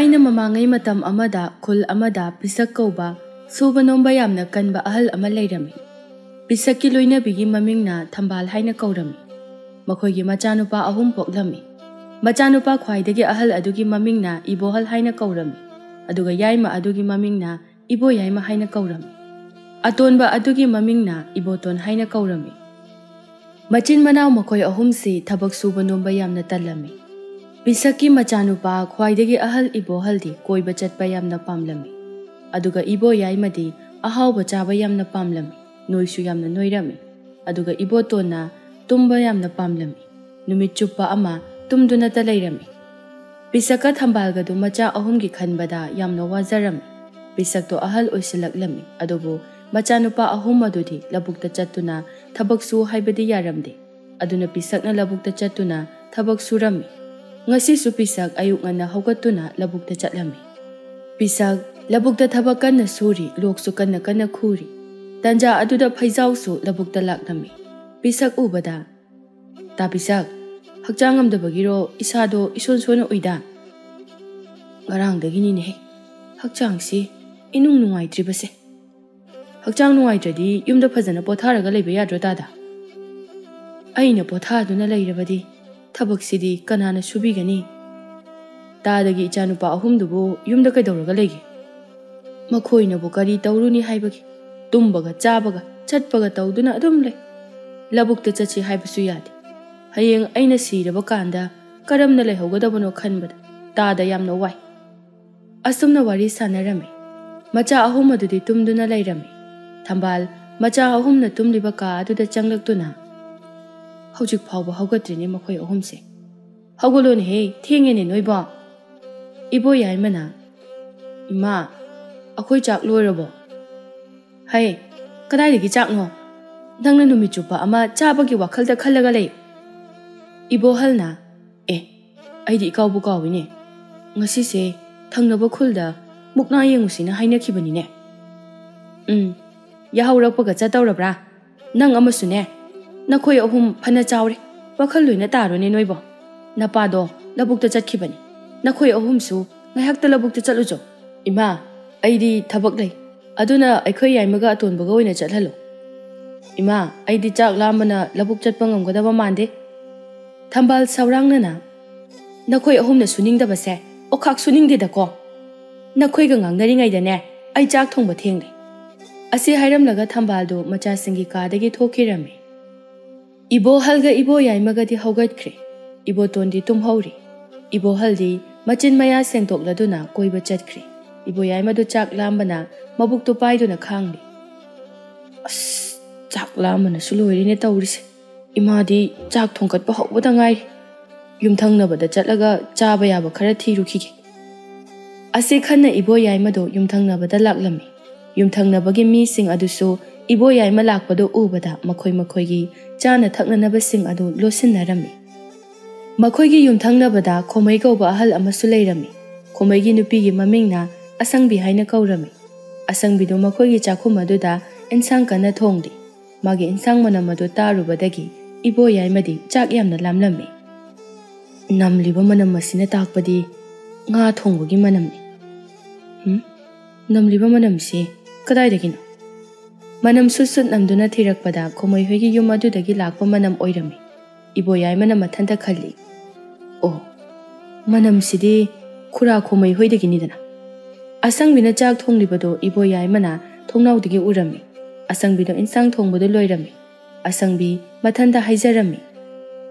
Thꯥꯏꯅ ꯃꯃꯥꯡꯉꯩ ꯃꯇꯝ ꯑꯃꯗ ꯈꯨꯜ ꯑꯃꯗ ꯄꯤꯁꯛ ꯀꯧꯕ ꯁꯨꯕ ꯅꯣꯝꯕ ꯌꯥꯝꯅ ꯀꯟꯕ ꯑꯍꯜ ꯑꯃ ꯂꯩꯔꯝꯃꯤ. ꯄꯤꯁꯛꯀꯤ ꯂꯣꯏꯅꯕꯤꯒꯤ ꯃꯃꯤꯡꯅ ꯊꯝꯕꯥꯜ ꯍꯥꯏꯅ ꯀꯧꯔꯝꯃꯤ. ꯃꯈꯣꯏꯒꯤ ꯃꯆꯥꯅꯨꯄꯥ 3 ꯄꯣꯛꯂꯝꯃꯤ. ꯃꯆꯥꯅꯨꯄꯥ ꯈ꯭ꯋꯥꯏꯗꯒꯤ ꯑꯍꯜ ꯑꯗꯨꯒꯤ ꯃꯃꯤꯡꯅ ꯏꯕꯣꯍꯜ ꯍꯥꯏꯅ ꯀꯧꯔꯝꯃꯤ. ꯑꯗꯨꯒ ꯌꯥꯏꯃ ꯑꯗꯨꯒꯤ ꯃꯃꯤꯡꯅ ꯏꯕꯣꯌꯥꯏꯃ ꯍꯥꯏꯅ ꯀꯧꯔꯝꯃꯤ. ꯑꯇꯣꯟꯕ ꯑꯗꯨꯒꯤ ꯃꯃꯤꯡꯅ ꯏꯕꯣꯇꯣꯟ ꯍꯥꯏꯅ ꯀꯧꯔꯝꯃꯤ. ꯃꯆꯤꯟ ꯃꯅꯥꯎ ꯃꯈꯣꯏ ꯑꯍꯨꯝꯁꯤ ꯊꯕꯛ ꯁꯨꯕ ꯅꯣꯝꯕ ꯌꯥꯝꯅ ꯇꯜꯂꯝꯃꯤ. ꯄꯤꯁꯛꯀꯤ ꯃꯆꯥꯅꯨꯄꯥ ꯈ꯭ꯋꯥꯏꯗꯒꯤ ꯑꯍꯜ ꯏꯕꯣꯍꯜꯗꯤ ꯀꯣꯏꯕ ꯆꯠꯄ ꯌꯥꯝꯅ ꯄꯥꯝꯂꯝꯃꯤ. ꯑꯗꯨꯒ ꯏꯕꯣꯌꯥꯏꯃꯗꯤ ꯑꯍꯥꯎꯕ ꯆꯥꯕ ꯌꯥꯝꯅ ꯄꯥꯝꯂꯝꯃꯤ. ꯅꯣꯏꯁꯨ ꯌꯥꯝꯅ ꯅꯣꯏꯔꯝꯃꯤ. ꯑꯗꯨꯒ ꯏꯕꯣꯇꯣꯟꯅ ꯇꯨꯝꯕ ꯌꯥꯝꯅ ꯄꯥꯝꯂꯝꯃꯤ. ꯅꯨꯃꯤꯠ ꯆꯨꯞꯄ ꯑꯃ ꯇꯨꯝꯗꯨꯅꯇ ꯂꯩꯔꯝꯃꯤ. ꯄꯤꯁꯛꯀ ꯊꯝꯕꯥꯜꯒꯗꯨ ꯃꯆꯥ 3ꯒꯤ ꯈꯟꯕꯗ ꯌꯥꯝꯅ ꯋꯥꯖꯔꯝꯃꯤ. ꯄꯤꯁꯛꯇꯣ ꯑꯍꯜ ꯑꯣꯏꯁꯤꯜꯂꯛꯂꯝꯃꯤ. ꯑꯗꯨꯕꯨ ꯃꯆꯥꯅꯨꯄꯥ 3 ꯑꯗꯨꯗꯤ ꯂꯧꯕꯨꯛꯇ ꯆꯠꯇꯨꯅ ꯊꯕꯛ ꯁꯨ ꯍꯥꯏꯕꯗꯤ ꯌꯥꯔꯝꯗꯦ. ꯑꯗꯨꯅ ꯄꯤꯁꯛꯅ ꯂꯧꯕꯨꯛꯇ ꯆꯠꯇꯨꯅ ꯊꯕꯛ ꯁꯨꯔꯝꯃꯤ. ꯉꯁꯤꯁꯨ ꯄꯤꯁꯛ ꯑꯌꯨꯛ ꯉꯟꯅ ꯍꯧꯒꯠꯇꯨꯅ ꯂꯧꯕꯨꯛꯇ ꯆꯠꯂꯝꯃꯤ. ꯄꯤꯁꯛ ꯂꯧꯕꯨꯛꯇ ꯊꯕꯛ ꯀꯟꯅ ꯁꯨꯔꯤ, ꯂꯣꯛꯁꯨ ꯀꯟꯅ ꯀꯟꯅ ꯈꯨꯔꯤ. ꯇꯟꯖꯥ ꯑꯗꯨꯗ ꯐꯩꯖꯥꯎꯁꯨ ꯂꯧꯕꯨꯛꯇ ꯂꯥꯛꯂꯝꯃꯤ. ꯄꯤꯁꯛ ꯎꯕꯗ, "ꯇꯥ ꯄꯤꯁꯛ, ꯍꯛꯆꯥꯡ ꯉꯝꯗꯕꯒꯤꯔꯣ ꯏꯁꯥꯗꯣ ꯏꯁꯣꯟ ꯁꯣꯟꯅ ꯎꯏꯗ?" "ꯉꯔꯥꯡꯗꯒꯤꯅꯤꯅꯦꯍꯦ, ꯍꯛꯆꯥꯡꯁꯤ ꯏꯅꯨꯡ ꯅꯨꯡꯉꯥꯏꯇ꯭ꯔꯤꯕꯁꯦ." "ꯍꯛꯆꯥꯡ ꯅꯨꯡꯉꯥꯏꯇ꯭ꯔꯗꯤ ꯌꯨꯝꯗ ꯐꯖꯅ ꯄꯣꯊꯥꯔꯒ ꯂꯩꯕ ꯌꯥꯗ꯭ꯔꯣ ꯇꯥꯗ?" "ꯑꯩꯅ ꯄꯣꯊꯥꯗꯨꯅ ꯂꯩꯔꯕꯗꯤ ꯊꯕꯛꯁꯤꯗꯤ ꯀꯅꯥꯅ ꯁꯨꯕꯤꯒꯅꯤ? ꯇꯥꯗꯒꯤ ꯏꯆꯥꯅꯨꯄꯥ 3ꯗꯨꯕꯨ ꯌꯨꯝꯗ ꯀꯩꯗꯧꯔꯒ ꯂꯩꯒꯦ? ꯃꯈꯣꯏꯅꯕꯨ ꯀꯔꯤ ꯇꯧꯔꯨꯅꯤ ꯍꯥꯏꯕꯒꯤ ꯇꯨꯝꯕꯒ ꯆꯥꯕꯒ ꯆꯠꯄꯒ ꯇꯧꯗꯨꯅ ꯑꯗꯨꯝ ꯂꯩ. ꯂꯧꯕꯨꯛꯇ ꯆꯠꯁꯤ ꯍꯥꯏꯕꯁꯨ ꯌꯥꯗꯦ. ꯍꯌꯦꯡ ꯑꯩꯅ ꯁꯤꯔꯕ ꯀꯥꯟꯗ ꯀꯔꯝꯅ ꯂꯩꯍꯧꯒꯗꯕꯅꯣ ꯈꯟꯕꯗ ꯇꯥꯗ ꯌꯥꯝꯅ ꯋꯥꯏ." ꯑꯁꯨꯝꯅ ꯋꯥꯔꯤ ꯁꯥꯟꯅꯔꯝꯃꯤ. ꯃꯆꯥ 3 ꯑꯗꯨꯗꯤ ꯇꯨꯝꯗꯨꯅ ꯂꯩꯔꯝꯃꯤ. ꯊꯝꯕꯥꯜ ꯃꯆꯥ 3ꯅ ꯇꯨꯝꯂꯤꯕ ꯀꯥ ꯑꯗꯨꯗ ꯆꯪꯂꯛꯇꯨꯅ, "ꯍꯧꯖꯤꯛ ꯐꯥꯎꯕ ꯍꯧꯒꯠꯇ꯭ꯔꯤꯅꯦ ꯃꯈꯣꯏ 3ꯁꯦ. ꯍꯧꯒꯠꯂꯣꯅꯦꯍꯦ, ꯊꯦꯡꯉꯦꯅꯦ ꯅꯣꯏꯕꯣ." ꯏꯕꯣꯌꯥꯏꯃꯅ, "ꯏꯃꯥ, ꯑꯩꯈꯣꯏ ꯆꯥꯛ ꯂꯣꯏꯔꯕꯣ?" "ꯍꯩ, ꯀꯗꯥꯏꯗꯒꯤ ꯆꯥꯛꯅꯣ? ꯅꯪꯅ ꯅꯨꯃꯤꯠ ꯆꯨꯞꯄ ꯑꯃ ꯆꯥꯕꯒꯤ ꯋꯥꯈꯜꯗ ꯈꯜꯂꯒ ꯂꯩ." ꯏꯕꯣꯍꯜꯅ, "ꯑꯩꯗꯤ ꯏꯀꯥꯎꯕꯨ ꯀꯥꯎꯏꯅꯦ. ꯉꯁꯤꯁꯦ ꯊꯪꯅꯕ ꯈꯨꯜꯗ ꯃꯨꯛꯅꯥ ꯌꯦꯡꯉꯨꯁꯤꯅ ꯍꯥꯏꯅꯈꯤꯕꯅꯤꯅꯦ." "ꯌꯥꯍꯧꯔꯛꯄꯒ ꯆꯠꯇꯧꯔꯕ꯭ꯔꯥ? ꯅꯪ ꯑꯃꯁꯨꯅꯦ. ꯅꯈꯣꯏ 3 ꯐꯅ ꯆꯥꯎꯔꯦ. ꯋꯥꯈꯜ ꯂꯣꯏꯅ ꯇꯥꯔꯣꯅꯦ ꯅꯣꯏꯕꯣ. ꯅꯄꯥꯗꯣ ꯂꯧꯕꯨꯛꯇ ꯆꯠꯈꯤꯕꯅꯤ. ꯅꯈꯣꯏ 3ꯁꯨ ꯉꯥꯏꯍꯥꯛꯇ ꯂꯧꯕꯨꯛꯇ ꯆꯠꯂꯨꯆꯣ." "ꯏꯃꯥ, ꯑꯩꯗꯤ ꯊꯕꯛ ꯂꯩ. ꯑꯗꯨꯅ ꯑꯩꯈꯣꯏ ꯌꯥꯏꯃꯒ ꯑꯇꯣꯟꯕꯒ ꯑꯣꯏꯅ ꯆꯠꯍꯜꯂꯣ." "ꯏꯃꯥ, ꯑꯩꯗꯤ ꯆꯥꯛ ꯂꯥꯝꯕꯅ ꯂꯧꯕꯨꯛ ꯆꯠꯄ ꯉꯝꯒꯗꯕ ꯃꯥꯟꯗꯦ." ꯊꯝꯕꯥꯜ ꯁꯥꯎꯔꯥꯡꯅꯅ, "ꯅꯈꯣꯏ 3ꯅ ꯁꯨꯅꯤꯡꯗꯕꯁꯦ ꯑꯣꯈꯥꯛ ꯁꯨꯅꯤꯡꯗꯦꯗꯀꯣ. ꯅꯈꯣꯏꯒ ꯉꯥꯡꯅꯔꯤꯉꯩꯗꯅꯦ ꯑꯩ ꯆꯥꯛ ꯊꯣꯡꯕ ꯊꯦꯡꯂꯦ." ꯑꯁꯤ ꯍꯥꯏꯔꯝꯂꯒ ꯊꯝꯕꯥꯜꯗꯨ ꯃꯆꯥꯁꯤꯡꯒꯤ ꯀꯥꯗꯒꯤ ꯊꯣꯛꯈꯤꯔꯝꯃꯤ. ꯏꯕꯣꯍꯜꯒ ꯏꯕꯣꯌꯥꯏꯃꯒꯗꯤ ꯍꯧꯒꯠꯈ꯭ꯔꯦ. ꯏꯕꯣꯇꯣꯟꯗꯤ ꯇꯨꯝꯍꯧꯔꯤ. ꯏꯕꯣꯍꯜꯗꯤ ꯃꯆꯤꯟ ꯃꯌꯥ ꯁꯦꯡꯗꯣꯛꯂꯗꯨꯅ ꯀꯣꯏꯕ ꯆꯠꯈ꯭ꯔꯦ. ꯏꯕꯣꯌꯥꯏꯃꯗꯨ ꯆꯥꯛ ꯂꯥꯝꯕꯅ ꯃꯕꯨꯛꯇꯨ ꯄꯥꯏꯗꯨꯅ ꯈꯥꯡꯂꯤ. "ꯑꯁ, ꯆꯥꯛ ꯂꯥꯝꯕꯅꯁꯨ ꯂꯣꯏꯔꯦꯅꯦ ꯇꯧꯔꯤꯁꯦ. ꯏꯃꯥꯗꯤ ꯆꯥꯛ ꯊꯣꯡꯒꯠꯄ ꯍꯧꯕꯗ ꯉꯥꯏꯔꯤ. ꯌꯨꯝꯊꯪꯅꯕꯗ ꯆꯠꯂꯒ ꯆꯥꯕ ꯌꯥꯕ ꯈꯔ ꯊꯤꯔꯨꯈꯤꯒꯦ." ꯑꯁꯤ ꯈꯟꯅ ꯏꯕꯣꯌꯥꯏꯃꯗꯨ ꯌꯨꯝꯊꯪꯅꯕꯗ ꯂꯥꯛꯂꯝꯃꯤ. ꯌꯨꯝꯊꯪꯅꯕꯒꯤ ꯃꯤꯁꯤꯡ ꯑꯗꯨꯁꯨ ꯏꯕꯣꯌꯥꯏꯃ ꯂꯥꯛꯄꯗꯨ ꯎꯕꯗ ꯃꯈꯣꯏꯒꯤ ꯆꯥꯅ ꯊꯛꯅꯅꯕꯁꯤꯡ ꯑꯗꯨ ꯂꯣꯠꯁꯤꯟꯅꯔꯝꯃꯤ. ꯃꯈꯣꯏꯒꯤ ꯌꯨꯝꯊꯪꯅꯕꯗ ꯈꯣꯃꯩ ꯀꯧꯕ ꯑꯍꯜ ꯑꯃꯁꯨ ꯂꯩꯔꯝꯃꯤ. ꯈꯣꯃꯩꯒꯤ ꯅꯨꯄꯤꯒꯤ ꯃꯃꯤꯡꯅ ꯑꯁꯪꯕꯤ ꯍꯥꯏꯅ ꯀꯧꯔꯝꯃꯤ. ꯑꯁꯪꯕꯤꯗꯨ ꯃꯈꯣꯏꯒꯤ ꯆꯥꯛꯈꯨꯝ ꯑꯗꯨꯗ ꯏꯟꯁꯥꯡ ꯀꯟꯅ ꯊꯣꯡꯂꯤ. ꯃꯥꯒꯤ ꯏꯟꯁꯥꯡ ꯃꯅꯝ ꯑꯗꯨ ꯇꯥꯔꯨꯕꯗꯒꯤ ꯏꯕꯣꯌꯥꯏꯃꯗꯤ ꯆꯥꯛ ꯌꯥꯝꯅ ꯂꯥꯝꯂꯝꯃꯤ. "ꯅꯝꯂꯤꯕ ꯃꯅꯝ ꯑꯁꯤꯅ ꯇꯥꯛꯄꯗꯤ ꯉꯥ ꯊꯣꯡꯕꯒꯤ ꯃꯅꯝꯅꯤ. ꯅꯝꯂꯤꯕ ꯃꯅꯝꯁꯤ ꯀꯗꯥꯏꯗꯒꯤꯅꯣ?" ꯃꯅꯝ ꯁꯨꯠ ꯅꯝꯗꯨꯅ ꯊꯤꯔꯛꯄꯗ ꯈꯣꯃꯩ ꯍꯣꯏꯒꯤ ꯌꯨꯝ ꯑꯗꯨꯗꯒꯤ ꯂꯥꯛꯄ ꯃꯅꯝ ꯑꯣꯏꯔꯝꯃꯤ. ꯏꯕꯣꯌꯥꯏꯃꯅ ꯃꯊꯟꯇ ꯈꯜꯂꯤ, "ꯑꯣ, ꯃꯅꯝꯁꯤꯗꯤ ꯈꯨꯔꯥ ꯈꯣꯃꯩ ꯍꯣꯏꯗꯒꯤꯅꯤꯗꯅ." ꯑꯁꯪꯕꯤꯅ ꯆꯥꯛ ꯊꯣꯡꯂꯤꯕꯗꯨ ꯏꯕꯣꯌꯥꯏꯃꯅ ꯊꯣꯡꯅꯥꯎꯗꯒꯤ ꯎꯔꯝꯃꯤ. ꯑꯁꯪꯕꯤꯗꯣ ꯏꯟꯁꯥꯡ ꯊꯣꯡꯕꯗꯨ ꯂꯣꯏꯔꯝꯃꯤ. ꯑꯁꯪꯕꯤ ꯃꯊꯟꯇ ꯍꯥꯏꯖꯔꯝꯃꯤ,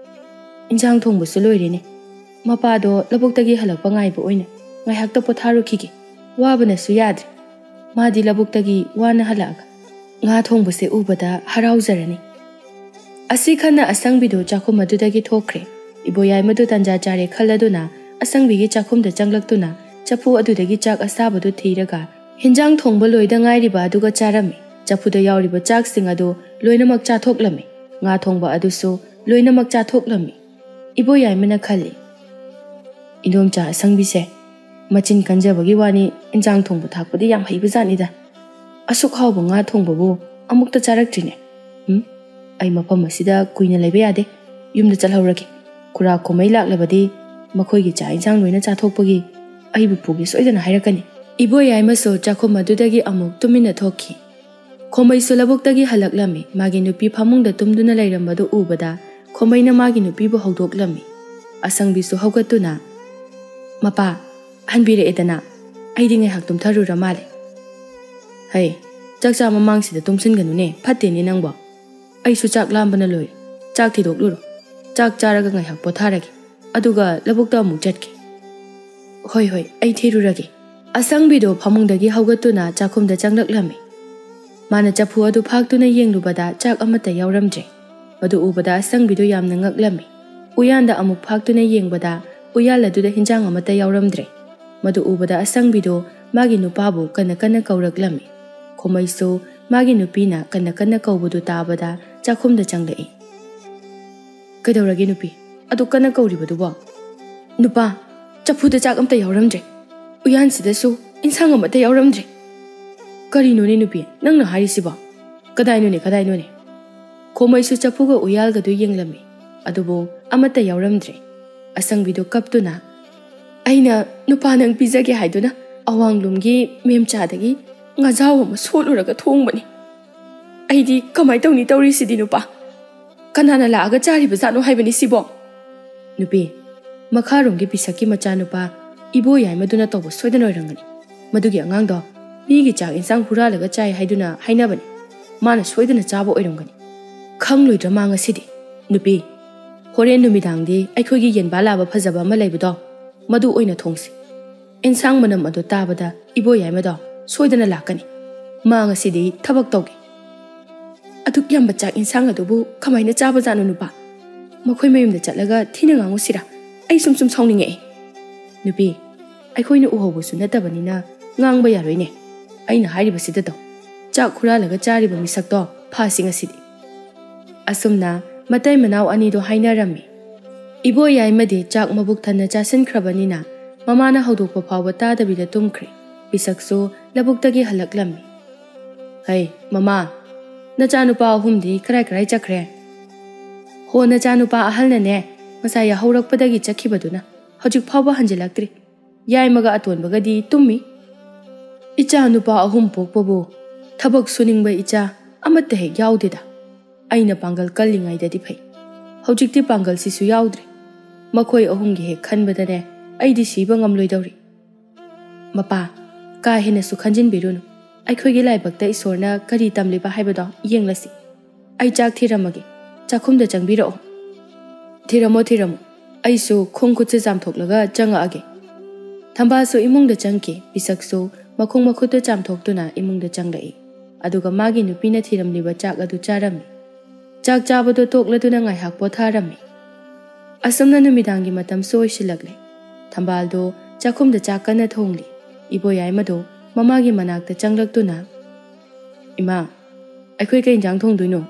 "ꯏꯟꯁꯥꯡ ꯊꯣꯡꯕꯁꯨ ꯂꯣꯏꯔꯦꯅꯦ. ꯃꯄꯥꯗꯣ ꯂꯧꯕꯨꯛꯇꯒꯤ ꯍꯜꯂꯛꯄ ꯉꯥꯏꯕ ꯑꯣꯏꯅ ꯉꯥꯏꯍꯥꯛꯇ ꯄꯣꯊꯥꯔꯨꯈꯤꯒꯦ. ꯋꯥꯕꯅꯁꯨ ꯌꯥꯗ꯭ꯔꯦ. ꯃꯥꯗꯤ ꯂꯧꯕꯨꯛꯇꯒꯤ ꯋꯥꯅ ꯍꯜꯂꯛꯑꯒ ꯉꯥ ꯊꯣꯡꯕꯁꯦ ꯎꯕꯗ ꯍꯔꯥꯎꯖꯔꯅꯤ." ꯑꯁꯤ ꯈꯟꯅ ꯑꯁꯪꯕꯤꯗꯨ ꯆꯥꯛꯈꯨꯝ ꯑꯗꯨꯗꯒꯤ ꯊꯣꯛꯈ꯭ꯔꯦ. ꯏꯕꯣꯌꯥꯏꯃꯗꯨ ꯇꯟꯖꯥ ꯆꯥꯔꯦ ꯈꯜꯂꯗꯨꯅ ꯑꯁꯪꯕꯤꯒꯤ ꯆꯥꯛꯈꯨꯝꯗ ꯆꯪꯂꯛꯇꯨꯅ ꯆꯐꯨ ꯑꯗꯨꯗꯒꯤ ꯆꯥꯛ ꯑꯁꯥꯕꯗꯨ ꯊꯤꯔꯒ ꯍꯤꯟꯖꯥꯡ ꯊꯣꯡꯕ ꯂꯣꯏꯗ ꯉꯥꯏꯔꯤꯕ ꯑꯗꯨꯒ ꯆꯥꯔꯝꯃꯤ. ꯆꯐꯨꯗ ꯌꯥꯎꯔꯤꯕ ꯆꯥꯛꯁꯤꯡ ꯑꯗꯨ ꯂꯣꯏꯅꯃꯛ ꯆꯥꯊꯣꯛꯂꯝꯃꯤ. ꯉꯥ ꯊꯣꯡꯕ ꯑꯗꯨꯁꯨ ꯂꯣꯏꯅꯃꯛ ꯆꯥꯊꯣꯛꯂꯝꯃꯤ. ꯏꯕꯣꯌꯥꯏꯃꯅ ꯈꯜꯂꯤ, "ꯏꯟꯗꯣꯝꯆꯥ ꯑꯁꯪꯕꯤꯁꯦ ꯃꯆꯤꯟ ꯀꯟꯖꯕꯒꯤ ꯋꯥꯅꯤ ꯏꯟꯖꯥꯡ ꯊꯣꯡꯕ ꯊꯥꯛꯄꯗꯤ ꯌꯥꯝ ꯍꯩꯕꯖꯥꯠꯅꯤꯗ. ꯑꯁꯨꯛ ꯍꯥꯎꯕ ꯉꯥ ꯊꯣꯡꯕꯕꯨ ꯑꯃꯨꯛꯇ ꯆꯥꯔꯛꯇ꯭ꯔꯤꯅꯦ. ꯑꯩ ꯃꯐꯝ ꯑꯁꯤꯗ ꯀꯨꯏꯅ ꯂꯩꯕ ꯌꯥꯗꯦ. ꯌꯨꯝꯗ ꯆꯠꯍꯧꯔꯒꯦ. ꯈꯨꯔꯥ ꯈꯣꯃꯩ ꯂꯥꯛꯂꯕꯗꯤ ꯃꯈꯣꯏꯒꯤ ꯆꯥꯛ ꯏꯟꯁꯥꯡ ꯂꯣꯏꯅ ꯆꯥꯊꯣꯛꯄꯒꯤ ꯑꯩꯕꯨ ꯄꯨꯒꯦ ꯁꯣꯏꯗꯅ ꯍꯥꯏꯔꯛꯀꯅꯤ ꯏꯕꯣꯌꯥꯏꯃꯁꯨ ꯆꯥꯛꯈꯨꯝ ꯑꯗꯨꯗꯒꯤ ꯑꯃꯨꯛ ꯇꯨꯃꯤꯟꯅ ꯊꯣꯛꯈꯤ ꯈꯣꯃꯩꯁꯨ ꯂꯧꯕꯨꯛꯇꯒꯤ ꯍꯜꯂꯛꯂꯝꯃꯤ ꯃꯥꯒꯤ ꯅꯨꯄꯤ ꯐꯃꯨꯡꯗ ꯇꯨꯝꯗꯨꯅ ꯂꯩꯔꯝꯕꯗꯨ ꯎꯕꯗ ꯈꯣꯃꯩꯅ ꯃꯥꯒꯤ ꯅꯨꯄꯤꯕꯨ ꯍꯧꯗꯣꯛꯂꯝꯃꯤ ꯑꯁꯪꯕꯤꯁꯨ ꯍꯧꯒꯠꯇꯨꯅ ꯃꯄꯥ ꯍꯟꯕꯤꯔꯛꯑꯦꯗꯅ ꯑꯩꯗꯤ ꯉꯥꯏꯍꯥꯛ ꯇꯨꯝꯊꯔꯨꯔ ꯃꯥꯜꯂꯦ ꯍꯩ ꯆꯥꯛꯆꯥ ꯃꯃꯥꯡꯁꯤꯗ ꯇꯨꯝꯁꯤꯟꯒꯅꯨꯅꯦ ꯐꯠꯇꯦꯅꯦ ꯅꯪꯕꯣ ꯑꯩꯁꯨ ꯆꯥꯛ ꯂꯥꯝꯕꯅ ꯂꯣꯏꯔꯦ ꯆꯥꯛ ꯊꯤꯗꯣꯛꯂꯨꯔꯣ ꯆꯥꯛ ꯆꯥꯔꯒ ꯉꯥꯏꯍꯥꯛ ꯄꯣꯊꯥꯔꯒꯦ ꯑꯗꯨꯒ ꯂꯧꯕꯨꯛꯇ ꯑꯃꯨꯛ ꯆꯠꯀꯦ ꯍꯣꯏ ꯍꯣꯏ ꯑꯩ ꯊꯤꯔꯨꯔꯒꯦ ꯑꯁꯪꯕꯤꯗꯣ ꯐꯃꯨꯡꯗꯒꯤ ꯍꯧꯒꯠꯇꯨꯅ ꯆꯥꯛꯈꯨꯝꯗ ꯆꯪꯂꯛꯂꯝꯃꯤ ꯃꯥꯅ ꯆꯐꯨ ꯑꯗꯨ ꯐꯥꯛꯇꯨꯅ ꯌꯦꯡꯂꯨꯕꯗ ꯆꯥꯛ ꯑꯃꯠꯇ ꯌꯥꯎꯔꯝꯗ꯭ꯔꯦ ꯃꯗꯨ ꯎꯕꯗ ꯑꯁꯪꯕꯤꯗꯨ ꯌꯥꯝꯅ ꯉꯛꯂꯝꯃꯤ ꯎꯌꯥꯟꯗ ꯑꯃꯨꯛ ꯐꯥꯛꯇꯨꯅ ꯌꯦꯡꯕꯗ ꯎꯌꯥꯜ ꯑꯗꯨꯗ ꯍꯤꯟꯖꯥꯡ ꯑꯃꯠꯇ ꯌꯥꯎꯔꯝꯗ꯭ꯔꯦ ꯃꯗꯨ ꯎꯕꯗ ꯑꯁꯪꯕꯤꯗꯣ ꯃꯥꯒꯤ ꯅꯨꯄꯥꯕꯨ ꯀꯟꯅ ꯀꯟꯅ ꯀꯧꯔꯛꯂꯝꯃꯤ ꯈꯣꯃꯩꯁꯨ ꯃꯥꯒꯤ ꯅꯨꯄꯤꯅ ꯀꯟꯅ ꯀꯟꯅ ꯀꯧꯕꯗꯨ ꯇꯥꯕꯗ ꯆꯥꯛꯈꯨꯝꯗ ꯆꯪꯂꯛꯏ ꯀꯩꯗꯧꯔꯒꯦ ꯅꯨꯄꯤ ꯑꯗꯨ ꯀꯟꯅ ꯀꯧꯔꯤꯕꯗꯨꯕꯣ ꯅꯨꯄꯥ ꯆꯐꯨꯗ ꯆꯥꯛ ꯑꯃꯠꯇ ꯌꯥꯎꯔꯝꯗ꯭ꯔꯦ ꯎꯌꯥꯟꯁꯤꯗꯁꯨ ꯏꯟꯁꯥꯡ ꯑꯃꯠꯇ ꯌꯥꯎꯔꯝꯗ꯭ꯔꯦ ꯀꯔꯤꯅꯣꯅꯦ ꯅꯨꯄꯤ ꯅꯪꯅ ꯍꯥꯏꯔꯤꯁꯤꯕꯣ ꯀꯗꯥꯏꯅꯣꯅꯦ ꯈꯣꯃꯩꯁꯨ ꯆꯐꯨꯒ ꯎꯌꯥꯜꯒꯗꯨ ꯌꯦꯡꯂꯝꯃꯤ ꯑꯗꯨꯕꯨ ꯑꯃꯠꯇ ꯌꯥꯎꯔꯝꯗ꯭ꯔꯦ ꯑꯁꯪꯕꯤꯗꯨ ꯀꯞꯇꯨꯅ ꯑꯩꯅ ꯅꯨꯄꯥ ꯅꯪ ꯄꯤꯖꯒꯦ ꯍꯥꯏꯗꯨꯅ ꯑꯋꯥꯡꯂꯣꯝꯒꯤ ꯃꯦꯝꯆꯥꯗꯒꯤ ꯉꯥꯖꯥꯎ ꯑꯃ ꯁꯣꯠꯂꯨꯔꯒ ꯊꯣꯡꯕꯅꯤ ꯑꯩꯗꯤ ꯀꯃꯥꯏ ꯇꯧꯅꯤ ꯇꯧꯔꯤꯁꯤꯗꯤ ꯅꯨꯄꯥ ꯀꯅꯥꯅ ꯂꯥꯛꯑꯒ ꯆꯥꯔꯤꯕꯖꯥꯠꯅꯣ ꯍꯥꯏꯕꯅꯤ ꯁꯤꯕꯣ ꯅꯨꯄꯤ ꯃꯈꯥꯔꯣꯝꯒꯤ ꯄꯤꯁꯛꯀꯤ ꯃꯆꯥꯅꯨꯄꯥ ꯏꯕꯣꯌꯥꯏꯃꯗꯨꯅ ꯇꯧꯕ ꯁꯣꯏꯗꯅ ꯑꯣꯏꯔꯝꯒꯅꯤ ꯃꯗꯨꯒꯤ ꯑꯉꯥꯡꯗꯣ ꯃꯤꯒꯤ ꯆꯥꯛ ꯏꯟꯁꯥꯡ ꯍꯨꯔꯥꯜꯂꯒ ꯆꯥꯏ ꯍꯥꯏꯗꯨꯅ ꯍꯥꯏꯅꯕꯅꯤ ꯃꯥꯅ ꯁꯣꯏꯗꯅ ꯆꯥꯕ ꯑꯣꯏꯔꯝꯒꯅꯤ ꯈꯪꯂꯣꯏꯗ꯭ꯔ ꯃꯥ ꯉꯁꯤꯗꯤ ꯅꯨꯄꯤ ꯍꯣꯔꯦꯟ ꯅꯨꯃꯤꯗꯥꯡꯗꯤ ꯑꯩꯈꯣꯏꯒꯤ ꯌꯦꯟꯕꯥ ꯂꯥꯕ ꯐꯖꯕ ꯑꯃ ꯂꯩꯕꯗꯣ ꯃꯗꯨ ꯑꯣꯏꯅ ꯊꯣꯡꯁꯤ ꯏꯟꯁꯥꯡ ꯃꯅꯝ ꯑꯗꯨ ꯇꯥꯕꯗ ꯏꯕꯣꯌꯥꯏꯃꯗꯣ ꯁꯣꯏꯗꯅ ꯂꯥꯛꯀꯅꯤ ꯃꯥ ꯉꯁꯤꯗꯤ ꯊꯕꯛ ꯇꯧꯒꯦ ꯑꯗꯨꯛ ꯌꯥꯝꯕ ꯆꯥꯛ ꯏꯟꯁꯥꯡ ꯑꯗꯨꯕꯨ ꯀꯃꯥꯏꯅ ꯆꯥꯕꯖꯥꯠꯅꯣ ꯅꯨꯄꯥ ꯃꯈꯣꯏ ꯃꯌꯨꯝꯗ ꯆꯠꯂꯒ ꯊꯤꯅ ꯉꯥꯡꯉꯨꯁꯤꯔꯥ ꯑꯩ ꯁꯨꯝ ꯁꯥꯎꯅꯤꯡꯉꯛꯑꯦ ꯅꯨꯄꯤ ꯑꯩꯈꯣꯏꯅ ꯎꯍꯧꯕꯁꯨ ꯅꯠꯇꯕꯅꯤꯅ ꯉꯥꯡꯕ ꯌꯥꯔꯣꯏꯅꯦ ꯑꯩꯅ ꯍꯥꯏꯔꯤꯕꯁꯤꯗ ꯇꯧ ꯆꯥꯛ ꯍꯨꯔꯥꯜꯂꯒ ꯆꯥꯔꯤꯕ ꯃꯤꯁꯛꯇꯣ ꯐꯥꯁꯤ ꯉꯁꯤꯗꯤ ꯑꯁꯨꯝꯅ ꯃꯇꯩ ꯃꯅꯥꯎ ꯑꯅꯤꯗꯣ ꯍꯥꯏꯅꯔꯝꯃꯤ ꯏꯕꯣꯌꯥꯏꯃꯗꯤ ꯆꯥꯛ ꯃꯕꯨꯛ ꯊꯟꯅ ꯆꯥꯁꯤꯟꯈ꯭ꯔꯕꯅꯤꯅ ꯃꯃꯥꯅ ꯍꯧꯗꯣꯛꯄ ꯐꯥꯎꯕ ꯇꯥꯗꯕꯤꯗ ꯇꯨꯝꯈ꯭ꯔꯦ ꯄꯤꯁꯛꯁꯨ ꯂꯧꯕꯨꯛꯇꯒꯤ ꯍꯜꯂꯛꯂꯝꯃꯤ ꯍꯩ ꯃꯃꯥ ꯅꯆꯥꯅꯨꯄꯥ ꯑꯍꯨꯝꯗꯤ ꯀꯔꯥꯏ ꯆꯠꯈ꯭ꯔꯦ ꯍꯣ ꯅꯆꯥꯅꯨꯄꯥ ꯑꯍꯜꯅꯅꯦ ꯉꯁꯥꯏ ꯌꯥꯍꯧꯔꯛꯄꯗꯒꯤ ꯆꯠꯈꯤꯕꯗꯨꯅ ꯍꯧꯖꯤꯛ ꯐꯥꯎꯕ ꯍꯟꯖꯤꯜꯂꯛꯇ꯭ꯔꯤ ꯌꯥꯏꯃꯒ ꯑꯇꯣꯟꯕꯒꯗꯤ ꯇꯨꯝꯃꯤ ꯏꯆꯥ ꯅꯨꯄꯥ ꯑꯍꯨꯝ ꯄꯣꯛꯄꯕꯨ ꯊꯕꯛ ꯁꯨꯅꯤꯡꯕ ꯏꯆꯥ ꯑꯃꯠꯇ ꯍꯦꯛ ꯌꯥꯎꯗꯦꯗ ꯑꯩꯅ ꯄꯥꯡꯒꯜ ꯀꯜꯂꯤꯉꯩꯗꯗꯤ ꯐꯩ ꯍꯧꯖꯤꯛꯇꯤ ꯄꯥꯡꯒꯜꯁꯤꯁꯨ ꯌꯥꯎꯗ꯭ꯔꯦ ꯃꯈꯣꯏ ꯑꯍꯨꯝꯒꯤ ꯍꯦꯛ ꯈꯟꯕꯗꯅꯦ ꯑꯩꯗꯤ ꯁꯤꯕ ꯉꯝꯂꯣꯏꯗꯧꯔꯤ ꯃꯄꯥ ꯀꯥ ꯍꯦꯟꯅꯁꯨ ꯈꯟꯖꯤꯟꯕꯤꯔꯨꯅꯨ ꯑꯩꯈꯣꯏꯒꯤ ꯂꯥꯏꯕꯛꯇ ꯏꯁꯣꯔꯅ ꯀꯔꯤ ꯇꯝꯂꯤꯕ ꯍꯥꯏꯕꯗꯣ ꯌꯦꯡꯂꯁꯤ ꯑꯩ ꯆꯥꯛ ꯊꯤꯔꯝꯃꯒꯦ ꯆꯥꯛꯈꯨꯝꯗ ꯆꯪꯕꯤꯔꯛꯑꯣ ꯊꯤꯔꯝꯃꯣ ꯑꯩꯁꯨ ꯈꯣꯡ ꯈꯨꯠꯁꯦ ꯆꯥꯝꯊꯣꯛꯂꯒ ꯆꯪꯉꯛꯑꯒꯦ ꯊꯝꯕꯥꯜꯁꯨ ꯏꯃꯨꯡꯗ ꯆꯪꯈꯤ ꯄꯤꯁꯛꯁꯨ ꯃꯈꯣꯡ ꯃꯈꯨꯠꯇ ꯆꯥꯝꯊꯣꯛꯇꯨꯅ ꯏꯃꯨꯡꯗ ꯆꯪꯂꯛꯏ ꯑꯗꯨꯒ ꯃꯥꯒꯤ ꯅꯨꯄꯤꯅ ꯊꯤꯔꯝꯂꯤꯕ ꯆꯥꯛ ꯑꯗꯨ ꯆꯥꯔꯝꯃꯤ ꯆꯥꯛ ꯆꯥꯕꯗꯣ ꯇꯣꯛꯂꯗꯨꯅ ꯉꯥꯏꯍꯥꯛ ꯄꯣꯊꯥꯔꯝꯃꯤ ꯑꯁꯨꯝꯅ ꯅꯨꯃꯤꯗꯥꯡꯒꯤ ꯃꯇꯝꯁꯨ ꯑꯣꯏꯁꯤꯜꯂꯛꯂꯦ ꯊꯝꯕꯥꯜꯗꯣ ꯆꯥꯛꯈꯨꯝꯗ ꯆꯥꯛ ꯀꯟꯅ ꯊꯣꯡꯂꯤ ꯏꯕꯣꯌꯥꯏꯃꯗꯣ ꯃꯃꯥꯒꯤ ꯃꯅꯥꯛꯇ ꯆꯪꯂꯛꯇꯨꯅ ꯏꯃꯥ ꯑꯩꯈꯣꯏ ꯀꯩ ꯏꯟꯖꯥꯡ ꯊꯣꯡꯗꯣꯏꯅꯣ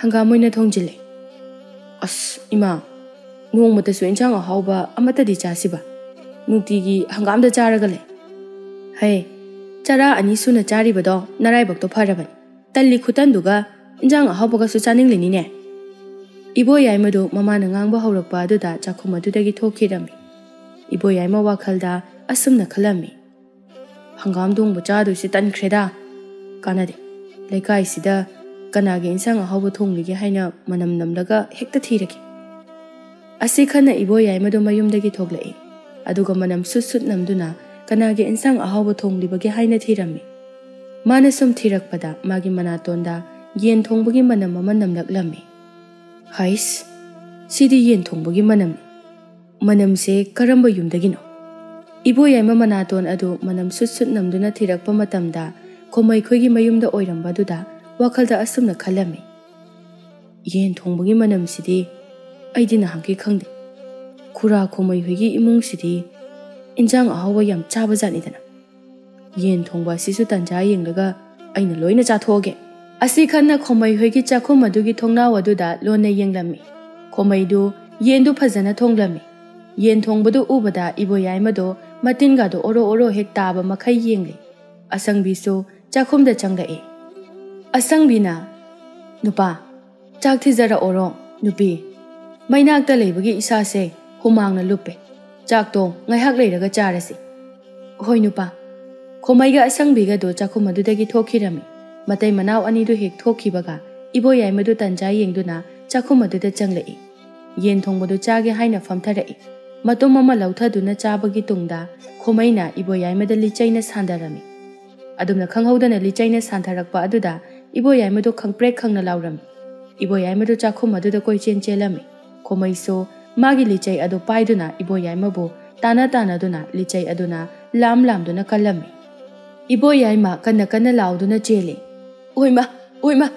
ꯍꯪꯒꯥꯝ ꯑꯣꯏꯅ ꯊꯣꯡꯖꯤꯜꯂꯦ ꯑꯁ ꯏꯃꯥ ꯅꯣꯡꯃꯇꯁꯨ ꯏꯟꯁꯥꯡ ꯑꯍꯥꯎꯕ ꯑꯃꯠꯇꯗꯤ ꯆꯥꯁꯤꯕ ꯅꯨꯡꯇꯤꯒꯤ ꯍꯪꯒꯥꯝꯗ ꯆꯥꯔꯒ ꯂꯩ ꯍꯩ ꯆꯔꯥ ꯑꯅꯤ ꯁꯨꯅ ꯆꯥꯔꯤꯕꯗꯣ ꯅꯔꯥꯏꯕꯛꯇꯣ ꯐꯔꯕꯅꯤ ꯇꯜꯂꯤ ꯈꯨꯇꯟꯗꯨꯒ ꯏꯟꯖꯥꯡ ꯑꯍꯥꯎꯕꯒꯁꯨ ꯆꯥꯅꯤꯡꯂꯤꯅꯤꯅꯦ ꯏꯕꯣꯌꯥꯏꯃꯗꯨ ꯃꯃꯥꯅ ꯉꯥꯡꯕ ꯍꯧꯔꯛꯄ ꯑꯗꯨꯗ ꯆꯥꯛꯈꯨꯝ ꯑꯗꯨꯗꯒꯤ ꯊꯣꯛꯈꯤꯔꯝꯃꯤ ꯏꯕꯣꯌꯥꯏꯃ ꯋꯥꯈꯜꯗ ꯑꯁꯨꯝꯅ ꯈꯜꯂꯝꯃꯤ ꯍꯪꯒꯥꯝ ꯊꯣꯡꯕ ꯆꯥꯗꯣꯏꯁꯤ ꯇꯟꯈ꯭ꯔꯦꯗ ꯀꯥꯟꯅꯗꯦ ꯂꯩꯀꯥꯏꯁꯤꯗ ꯀꯅꯥꯒꯤ ꯏꯟꯁꯥꯡ ꯑꯍꯥꯎꯕ ꯊꯣꯡꯂꯤꯒꯦ ꯍꯥꯏꯅ ꯃꯅꯝ ꯅꯝꯂꯒ ꯍꯦꯛꯇ ꯊꯤꯔꯒꯦ ꯑꯁꯤ ꯈꯟꯅ ꯏꯕꯣꯌꯥꯏꯃꯗꯨ ꯃꯌꯨꯝꯗꯒꯤ ꯊꯣꯛꯂꯛꯏ ꯑꯗꯨꯒ ꯃꯅꯝ ꯁꯨꯠ ꯅꯝꯗꯨꯅ ꯀꯅꯥꯒꯤ ꯏꯟꯁꯥꯡ ꯑꯍꯥꯎꯕ ꯊꯣꯡꯂꯤꯕꯒꯦ ꯍꯥꯏꯅ ꯊꯤꯔꯝꯃꯤ ꯃꯥꯅ ꯁꯨꯝ ꯊꯤꯔꯛꯄꯗ ꯃꯥꯒꯤ ꯃꯅꯥꯇꯣꯟꯗ ꯌꯦꯟ ꯊꯣꯡꯕꯒꯤ ꯃꯅꯝ ꯑꯃ ꯅꯝꯂꯛꯂꯝꯃꯤ ꯍꯩꯁ ꯁꯤꯗꯤ ꯌꯦꯟ ꯊꯣꯡꯕꯒꯤ ꯃꯅꯝꯅꯤ ꯃꯅꯝꯁꯦ ꯀꯔꯝꯕ ꯌꯨꯝꯗꯒꯤꯅꯣ ꯏꯕꯣꯌꯥꯏꯃ ꯃꯅꯥꯇꯣꯟ ꯑꯗꯨ ꯃꯅꯝ ꯁꯨꯠ ꯅꯝꯗꯨꯅ ꯊꯤꯔꯛꯄ ꯃꯇꯝꯗ ꯈꯣꯃꯩꯈꯣꯏꯒꯤ ꯃꯌꯨꯝꯗ ꯑꯣꯏꯔꯝꯕꯗꯨꯗ ꯋꯥꯈꯜꯗ ꯑꯁꯨꯝꯅ ꯈꯜꯂꯝꯃꯤ ꯌꯦꯟ ꯊꯣꯡꯕꯒꯤ ꯃꯅꯝꯁꯤꯗꯤ ꯑꯩꯗꯤ ꯅꯍꯥꯟꯈꯩ ꯈꯪꯗꯦ ꯈꯨꯔꯥ ꯈꯣꯃꯩꯍꯣꯏꯒꯤ ꯏꯃꯨꯡꯁꯤꯗꯤ ꯏꯟꯖꯥꯡ ꯑꯍꯥꯎꯕ ꯌꯥꯝ ꯆꯥꯕꯖꯥꯠꯅꯤꯗꯅ ꯌꯦꯟ ꯊꯣꯡꯕ ꯑꯁꯤꯁꯨ ꯇꯟꯖꯥ ꯌꯦꯡꯂꯒ ꯑꯩꯅ ꯂꯣꯏꯅ ꯆꯥꯊꯣꯛꯑꯒꯦ ꯑꯁꯤ ꯈꯟꯅ ꯈꯣꯃꯩꯍꯣꯏꯒꯤ ꯆꯥꯛꯈꯨꯝ ꯑꯗꯨꯒꯤ ꯊꯣꯡꯅꯥꯎ ꯑꯗꯨꯗ ꯂꯣꯟꯅ ꯌꯦꯡꯂꯝꯃꯤ ꯈꯣꯃꯩꯗꯨ ꯌꯦꯟꯗꯨ ꯐꯖꯅ ꯊꯣꯡꯂꯝꯃꯤ ꯌꯦꯟ ꯊꯣꯡꯕꯗꯨ ꯎꯕꯗ ꯏꯕꯣꯌꯥꯏꯃꯗꯣ ꯃꯇꯤꯟꯒꯗꯣ ꯑꯣꯔꯣ ꯍꯦꯛ ꯇꯥꯕ ꯃꯈꯩ ꯌꯦꯡꯂꯤ ꯑꯁꯪꯕꯤꯁꯨ ꯆꯥꯛꯈꯨꯝꯗ ꯆꯪꯂꯛꯏ ꯑꯁꯪꯕꯤꯅ ꯅꯨꯄꯥ ꯆꯥꯛ ꯊꯤꯖꯔꯛꯑꯣꯔꯣ ꯅꯨꯄꯤ ꯃꯩꯅꯥꯛꯇ ꯂꯩꯕꯒꯤ ꯏꯁꯥꯁꯦ ꯍꯨꯃꯥꯡꯅ ꯂꯨꯞꯄꯦ चाकतो ngayhak leiraga charasi hoi nupa khomaiga asangbiga do chakhum adudagi thokhirami matai manaw ani do hek thokhibaga ibo yai madu tanja yengduna chakhum aduda changlei yen thongbodu chage haina famtharai matum mama lauthaduna chabagi tungda khomaina ibo yai mada lichaina sandarami adumna khanghaudana lichaina santharakpa aduda ibo yai madu khangprek khangna laurami ibo yai madu chakhum aduda koi chen chelami khomaiso magi lichai adu paiduna ibo yai mabu tana tana duna lichai aduna lam lam duna kalami ibo yai ma kana lauduna chele oima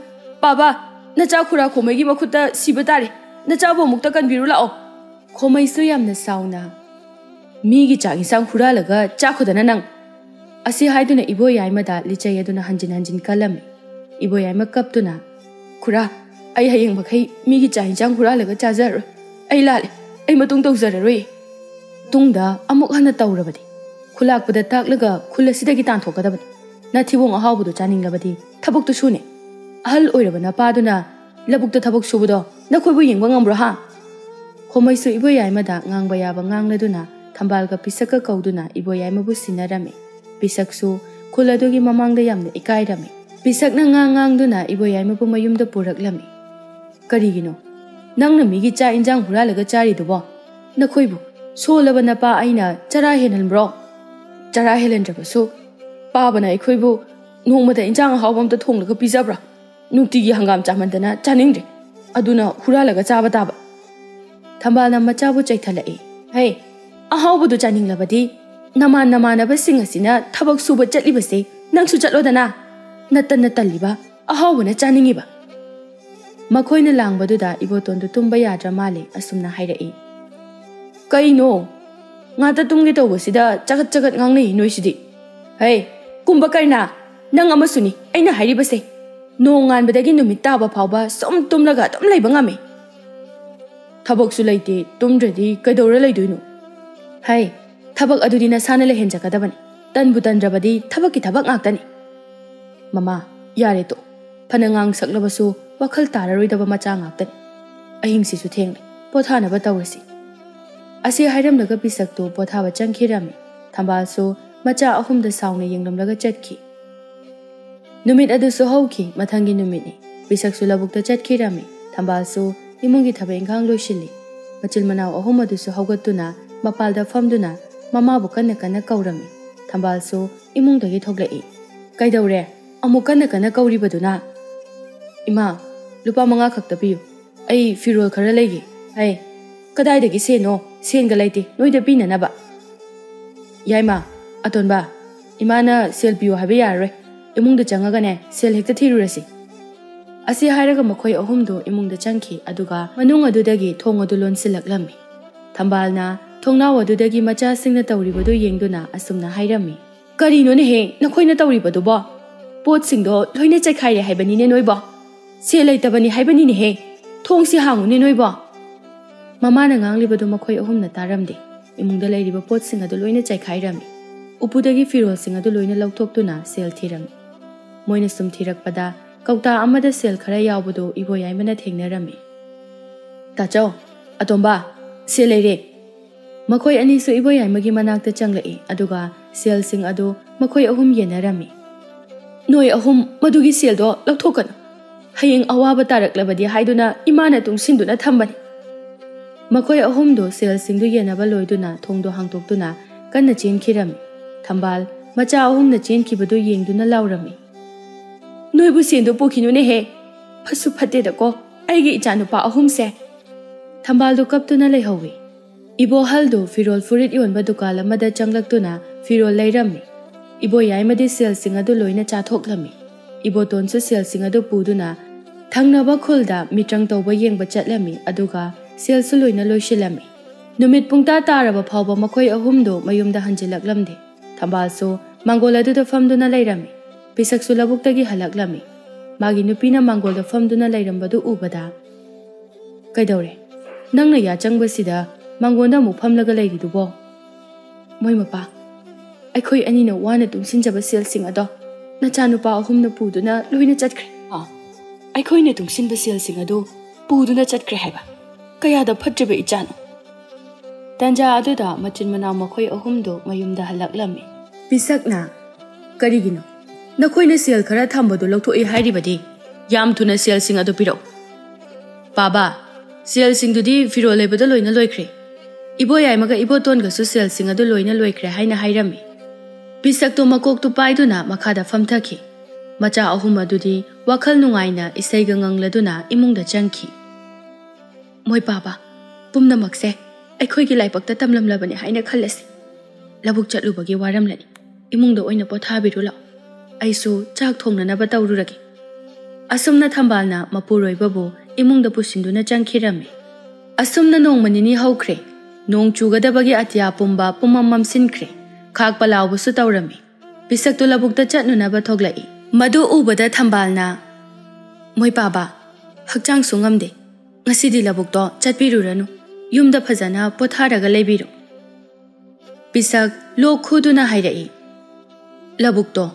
baba nacha khura khomai gi makhuta sibatare nacha bo mukta kan biru lao khomai su yamna sauna mi gi cha isang khura laga cha khudana nang asi haiduna ibo yai ma da lichai aduna hanjin kalami ibo yai ma kaptuna khura ai hayeng bakai mi gi cha isang khura laga cha jar ai lale ai matung tawjararoi tungda amuk hana tawrabadi khulakpada taklaga khulasidagi tanthokadabani na thibong ahawbudu chaninglabadi thabuktu sune ahal oirabana paduna labukta thabuk subudo nakhoibu yengba ngambro ha khomaisu ibo yaimada ngangba yaba ngangladuna thambalga pisaka kauduna ibo yaimabu sinarame pisaksu khuladugi mamangda yamna ikairame pisakna ngangduna ibo yaimabu mayumda puraklami karigino nangna migi cha injang huralaga chari dubo nakhoibu solaba napa aina chara henalbro chara helendrabasu pabana ikhoibu nongmada injang hawbamta thonglaga pizabra nutigi hangam chamandana chaningre aduna huralaga chaba taba thambal na machabu chaithalai hey ahawbudu chaninglabadi nama basing asina thabak suba chatlibase nangsu chatlodana natana taliba ahawbuna chaningiba makhoina langbaduda ibotondu tumba yadra male asumna hairai kaino ngata tumge tawbasida chagat ngangnei noisidi hey kumba karna nang amasuni aina hairibase nongan badagi numit taba phawba som tumlaga tum leiba ngame thabak su leite tumdradi kaidora leidoino hai thabak adudi na sana le henjakadabani tanbu tandrabadi thabak ki thabak ngaktani mama yare to phanangang saklabasu wakhal tararoidaba macha ngaktani ahingsi su thengle pothana ba tawrasi asi hairam laga pisak to pothawa changkhirami thambalsu macha ahumda sauna yenglamlaga chatki numit adu so hauki mathangi numit ni pisak su labukta chatkhirami thambalsu imungi thabe engang loisili machil manaw ahum adu so haugatuna mapalda famduna mama bu kana kaurami thambalsu imungdagi thoglai kaidawre amu kana kauribaduna ima lupa manga khakta piyu ai firol khara legi ai kadai dagi seno senga laite noida pinanaba yaima atonba imana sel piyu habe yarre imungda changaga ne sel hekta thirurasi asi hairaga makhoi ahumdo imungda changki aduga manung adudagi thong adu lonsilaklami thambalna thongnaw adudagi macha singna tawribadu yengduna asumna hairami karino ne he nakhoina tawribadu bo pot singdo loina chaikhaire haibani ne noibo se leitabani haibani ne he thongsi hangu ne noibo mama na nganglibadu makhoi ahumna taramde imungda leiriba pot sing adu loina chaikhairami upudagi firol sing adu loina laukthoktuna sel thirami moina sum thirakpada kauta amada sel khara yawbudu ibo yaimana thengnarami tachau atomba sel leire makhoi ani su ibo yaimagi manakta changlai aduga sel sing adu makhoi ahum yenarami noi ahum madugi sel do lauthokana hayeng awaba taraklabadi haiduna imana tungsinduna thambani makhoi ahum do sel sing du yenaba loiduna thongdo hangtoktuna kanna chenkhirami thambal macha ahum na chenkhibadu yengduna laurami noibu sendo pokhinu ne he phasu phate da ko aigi ichanupa ahum se thambal do kaptuna leihawi ibo haldo firol furit yonba dukala mada changlaktuna firol leirami ibo yaimadi sel sing adu loina chathoklami ibo tonsu sel sing adu puduna thangnaba khulda mitrang tawba yengba chatlami aduga sel su loina loisilami numit pungta taraba phawba makhoi ahumdo mayumda hanjilaklamde thambalso mangola du da famduna leirami pisak su labuktagi halaklami magi nupina mangola famduna leirambadu ubada kaidawre nangna ya changbasida mangonda mu famlaga leiridubo moi mapa aikhoi anina wana tungsinjaba sel sing ado nachanupa ahumna puduna loina chatkre aikhoi ne tungsinba sel sing ado puduna chatkre haiba kaya da phatriba ichano ꯇꯟꯖꯥ ꯑꯗꯨꯗ ꯃꯆꯤꯟ ꯃꯅꯥꯎ ꯃꯈꯣꯏ ꯑꯍꯨꯝꯗꯨ ꯃꯌꯨꯝꯗ ꯍꯜꯂꯛꯂꯝꯃꯤ꯫ ꯄꯤꯁꯛꯅ "ꯀꯔꯤꯒꯤꯅꯣ? ꯅꯈꯣꯏꯅ ꯁꯦꯜ ꯈꯔ ꯊꯝꯕꯗꯨ ꯂꯧꯊꯣꯛꯏ ꯍꯥꯏꯔꯤꯕꯗꯤ? ꯌꯥꯝ ꯊꯨꯅ ꯁꯦꯜꯁꯤꯡ ꯑꯗꯨ ꯄꯤꯔꯛꯎ." "ꯄꯥꯕꯥ, ꯁꯦꯜꯁꯤꯡꯗꯨꯗꯤ ꯐꯤꯔꯣꯜ ꯂꯩꯕꯗ ꯂꯣꯏꯅ ꯂꯣꯏꯈ꯭ꯔꯦ꯫ ꯏꯕꯣꯌꯥꯏꯃꯒ ꯏꯕꯣꯇꯣꯟꯒꯁꯨ ꯁꯦꯜꯁꯤꯡ ꯑꯗꯨ ꯂꯣꯏꯅ ꯂꯣꯏꯈ꯭ꯔꯦ ꯍꯥꯏꯅ ꯍꯥꯏꯔꯝꯃꯤ." ꯄꯤꯁꯛꯇꯨ ꯃꯀꯣꯛꯇꯨ ꯄꯥꯏꯗꯨꯅ ꯃꯈꯥꯗ ꯐꯝꯊꯈꯤ꯫ ꯃꯆꯥ ꯑꯍꯨꯝ ꯑꯗꯨꯗꯤ ꯋꯥꯈꯜ ꯅꯨꯡꯉꯥꯏꯅ ꯏꯁꯩꯒ ꯉꯪꯂꯗꯨꯅ ꯏꯃꯨꯡꯗ ꯆꯪꯈꯤ꯫ "ꯃꯣꯏ ꯄꯥꯕꯥ, ꯄꯨꯝꯅꯃꯛꯁꯦ ꯑꯩꯈꯣꯏꯒꯤ ꯂꯥꯏꯕꯛꯇ ꯇꯝꯂꯝꯂꯕꯅꯤ ꯍꯥꯏꯅ ꯈꯜꯂꯁꯤ꯫ ꯂꯧꯕꯨꯛ ꯆꯠꯂꯨꯕꯒꯤ ꯋꯥꯔꯝꯂꯅꯤ, ꯏꯃꯨꯡꯗ ꯑꯣꯏꯅ ꯄꯣꯊꯥꯕꯤꯔꯨ ꯂꯥꯛꯑꯣ꯫ ꯑꯩꯁꯨ ꯆꯥꯛ ꯊꯣꯡꯅꯅꯕ ꯇꯧꯔꯨꯔꯒꯦ." ꯑꯁꯨꯝꯅ ꯊꯝꯕꯥꯜꯅ ꯃꯄꯨꯔꯣꯏꯕꯕꯨ ꯏꯃꯨꯡꯗ ꯄꯨꯁꯤꯟꯗꯨꯅ ꯆꯪꯈꯤꯔꯝꯃꯤ꯫ ꯑꯁꯨꯝꯅ ꯅꯣꯡꯃ ꯅꯤꯅꯤ ꯍꯧꯈ꯭ꯔꯦ꯫ ꯅꯣꯡ ꯆꯨꯒꯗꯕꯒꯤ ꯑꯇꯤꯌꯥ ꯄꯨꯝꯕ ꯄꯨꯝꯃꯝ ꯃꯝꯁꯤꯟꯈ꯭ꯔꯦ꯫ ꯈꯥꯛꯄ ꯂꯥꯎꯕꯁꯨ ꯇꯧꯔꯝꯃꯤ꯫ ꯄꯤꯁꯛꯇꯨ ꯂꯧꯕꯨꯛꯇ ꯆꯠꯅꯅꯕ ꯊꯣꯛꯂꯛꯏ꯫ ꯃꯗꯨ ꯎꯕꯗ ꯊꯝꯕꯥꯜꯅ "ꯃꯣꯏ ꯄꯥꯕꯥ, ꯍꯛꯆꯥꯡꯁꯨ ꯉꯝꯗꯦ. ꯉꯁꯤꯗꯤ ꯂꯧꯕꯨꯛꯇꯣ ꯆꯠꯄꯤꯔꯨꯔꯅꯨ. ꯌꯨꯝꯗ ꯐꯖꯅ ꯄꯣꯊꯥꯔꯒ ꯂꯩꯕꯤꯔꯨ." ꯄꯤꯁꯛ ꯂꯣꯛ ꯈꯨꯗꯨꯅ ꯍꯥꯏꯔꯛꯏ꯫ "ꯂꯧꯕꯨꯛꯇꯣ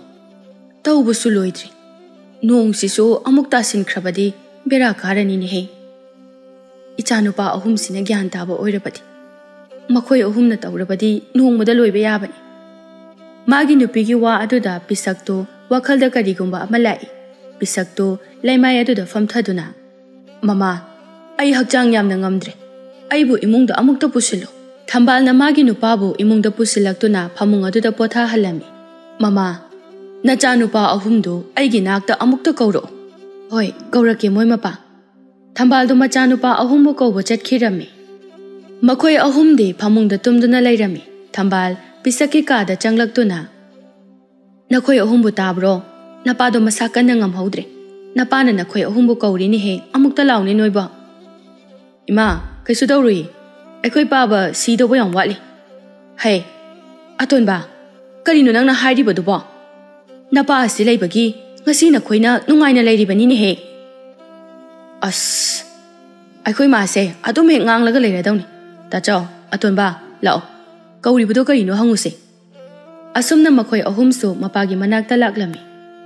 ꯇꯧꯕꯁꯨ ꯂꯣꯏꯗ꯭ꯔꯤ. ꯅꯣꯡꯁꯤꯁꯨ ꯑꯃꯨꯛ ꯇꯥꯁꯤꯟꯈ꯭ꯔꯕꯗꯤ ꯕꯦꯔꯥ ꯀꯥꯔꯅꯤꯅꯦꯍꯦ꯫ ꯏꯆꯥꯅꯨꯄꯥ ꯑꯍꯨꯝꯁꯤꯅ ꯒ꯭ꯌꯥꯟ ꯇꯥꯕ ꯑꯣꯏꯔꯕꯗꯤ, ꯃꯈꯣꯏ ꯑꯍꯨꯝꯅ ꯇꯧꯔꯕꯗꯤ ꯅꯣꯡꯃꯗ ꯂꯣꯏꯕ ꯌꯥꯕꯅꯤ." ꯃꯥꯒꯤ ꯅꯨꯄꯤꯒꯤ ꯋꯥ ꯑꯗꯨꯗ ꯄꯤꯁꯛꯇꯨ ꯋꯥꯈꯜꯗ ꯀꯔꯤꯒꯨꯝꯕ ꯑꯃ ꯂꯥꯛꯏ꯫ ꯄꯤꯁꯛꯇꯨ ꯂꯩꯃꯥꯏ ꯑꯗꯨꯗ ꯐꯝꯊꯗꯨꯅ "ꯃꯃꯥ, ꯑꯩ ꯍꯛꯆꯥꯡ ꯌꯥꯝꯅ ꯉꯝꯗ꯭ꯔꯦ. ꯑꯩꯕꯨ ꯏꯃꯨꯡꯗ ꯑꯃꯨꯛꯇ ꯄꯨꯁꯤꯜꯂꯨ." ꯊꯝꯕꯥꯜꯅ ꯃꯥꯒꯤ ꯅꯨꯄꯥꯕꯨ ꯏꯃꯨꯡꯗ ꯄꯨꯁꯤꯜꯂꯛꯇꯨꯅ ꯐꯃꯨꯡ ꯑꯗꯨꯗ ꯄꯣꯊꯥꯍꯜꯂꯝꯃꯤ꯫ "ꯃꯃꯥ, ꯅꯆꯥꯅꯨꯄꯥ ꯑꯍꯨꯝꯗꯨ ꯑꯩꯒꯤ ꯅꯥꯛꯇ ꯑꯃꯨꯛꯇ ꯀꯧꯔꯛꯎ." "ꯍꯣꯏ, ꯀꯧꯔꯛꯀꯦ ꯃꯣꯏ ꯃꯄꯥ." ꯊꯝꯕꯥꯜꯗꯨ ꯃꯆꯥꯅꯨꯄꯥ ꯑꯍꯨꯝꯕꯨ ꯀꯧꯕ ꯆꯠꯈꯤꯔꯝꯃꯤ꯫ ꯃꯈꯣꯏ ꯑꯍꯨꯝꯗꯤ ꯐꯃꯨꯡꯗ ꯇꯨꯝꯗꯨꯅ ꯂꯩꯔꯝꯃꯤ꯫ ꯊꯝꯕꯥꯜ ꯄꯤꯁꯛꯀꯤ ꯀꯥꯗ ꯆꯪꯂꯛꯇꯨꯅ "ꯅꯈꯣꯏ ꯑꯍꯨꯝꯕꯨ ꯇꯥꯕ꯭ꯔꯣ? ꯅꯄꯥꯗꯣ ꯃꯁꯥ ꯀꯟꯅ ꯉꯝꯍꯧꯗ꯭ರೆ. ꯅꯄꯥꯅ ꯅꯈꯣꯏ ꯑꯍꯨꯝꯕꯨ ꯀꯧꯔꯤꯅꯦꯍꯦ, ꯑꯃꯨꯛꯇ ꯂꯥꯎꯅꯦ ꯅꯣꯏꯕꯣ." "ꯏꯃꯥ, ꯀꯩꯁꯨ ꯇꯧꯔꯨꯏ. ꯑꯩꯈꯣꯏ ꯄꯥꯕ ꯁꯤꯗꯧꯕ ꯌꯥꯝ ꯋꯥꯠꯂꯤ." "ꯍꯩ, ꯑꯇꯣꯟꯕ, ꯀꯔꯤꯅꯣ ꯅꯪꯅ ꯍꯥꯏꯔꯤꯕꯗꯨꯕꯣ? ꯅꯄꯥ ꯑꯁꯤ ꯂꯩꯕꯒꯤ ꯉꯁꯤ ꯅꯈꯣꯏꯅ ꯅꯨꯡꯉꯥꯏꯅ ꯂꯩꯔꯤꯕꯅꯤꯅꯦꯍꯦ." "ꯑꯁ, ꯑꯩꯈꯣꯏ ꯃꯥꯁꯦ ꯑꯗꯨꯝ ꯍꯦꯛ ꯉꯥꯡꯂꯒ ꯂꯩꯔꯗꯧꯅꯤ. ꯇꯥꯆꯧ, ꯑꯇꯣꯟꯕ, ꯂꯥꯛꯑꯣ. ꯀꯧꯔꯤꯕꯗꯣ ꯀꯔꯤꯅꯣ ꯍꯪꯉꯨꯁꯦ." ꯑꯁꯨꯝꯅ ꯃꯈꯣꯏ ꯑꯍꯨꯝꯁꯨ ꯃꯄꯥꯒꯤ ꯃꯅꯥꯛꯇ ꯂꯥꯛꯂꯝꯃꯤ꯫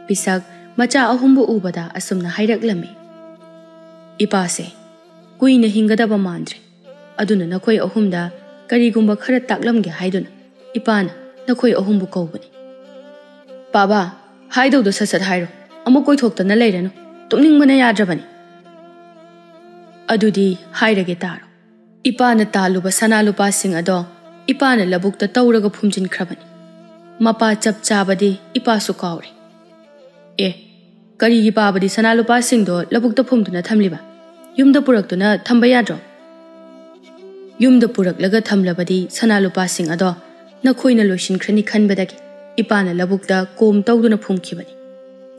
ꯄꯤꯁꯛ ꯃꯆꯥ ꯑꯍꯨꯝꯕꯨ ꯎꯕꯗ ꯑꯁꯨꯝꯅ ꯍꯥꯏꯔꯛꯂꯝꯃꯤ꯫ "ꯏꯄꯥꯁꯦ ꯀꯨꯏꯅ ꯍꯤꯡꯒꯗꯕ ꯃꯥꯟꯗ꯭ꯔꯦ. ꯑꯗꯨꯅ ꯅꯈꯣꯏ ꯑꯍꯨꯝꯗ ꯀꯔꯤꯒꯨꯝꯕ ꯈꯔ ꯇꯥꯛꯂꯝꯒꯦ ꯍꯥꯏꯗꯨꯅ ꯏꯄꯥꯅ ꯅꯈꯣꯏ ꯑꯍꯨꯝꯕꯨ ꯀꯧꯕꯅꯤ." "ꯄꯥꯕꯥ, ꯍꯥꯏꯗꯧꯗꯣ ꯁꯠ ꯁꯠ ꯍꯥꯏꯔꯣ. ꯑꯃꯨꯛ ꯀꯣꯏꯊꯣꯛꯇꯅ ꯂꯩꯔꯅꯨ. ꯇꯨꯝꯅꯤꯡꯕꯅ ꯌꯥꯗ꯭ꯔꯕꯅꯤ." "ꯑꯗꯨꯗꯤ ꯍꯥꯏꯔꯒꯦ ꯇꯥꯔꯣ. ꯏꯄꯥꯅ ꯇꯥꯜꯂꯨꯕ ꯁꯅꯥ ꯂꯨꯄꯥꯁꯤꯡ ꯑꯗꯣ ꯏꯄꯥꯅ ꯂꯧꯕꯨꯛꯇ ꯇꯧꯔꯒ ꯐꯨꯝꯖꯤꯟꯈ꯭ꯔꯕꯅꯤ꯫ ꯃꯄꯥ ꯆꯞ ꯆꯥꯕꯗꯤ ꯏꯄꯥꯁꯨ ꯀꯥꯎꯔꯦ." "ꯑꯦ, ꯀꯔꯤꯒꯤ ꯄꯥꯕꯗꯤ ꯁꯅꯥ ꯂꯨꯄꯥꯁꯤꯡꯗꯣ ꯂꯧꯕꯨꯛꯇ ꯐꯨꯝꯗꯨꯅ ꯊꯝꯂꯤꯕ? ꯌꯨꯝꯗ ꯄꯨꯔꯛꯇꯨꯅ ꯊꯝꯕ ꯌꯥꯗ꯭ꯔꯣ?" "ꯌꯨꯝꯗ ꯄꯨꯔꯛꯂꯒ ꯊꯝꯂꯕꯗꯤ ꯁꯅꯥ ꯂꯨꯄꯥꯁꯤꯡ ꯑꯗꯣ ꯅꯈꯣꯏꯅ ꯂꯣꯏꯁꯤꯟꯈ꯭ꯔꯅꯤ ꯈꯟꯕꯗꯒꯤ ꯏꯄꯥꯅ ꯂꯧꯕꯨꯛꯇ ꯀꯣꯝ ꯇꯧꯗꯨꯅ ꯐꯨꯝꯈꯤꯕꯅꯤ꯫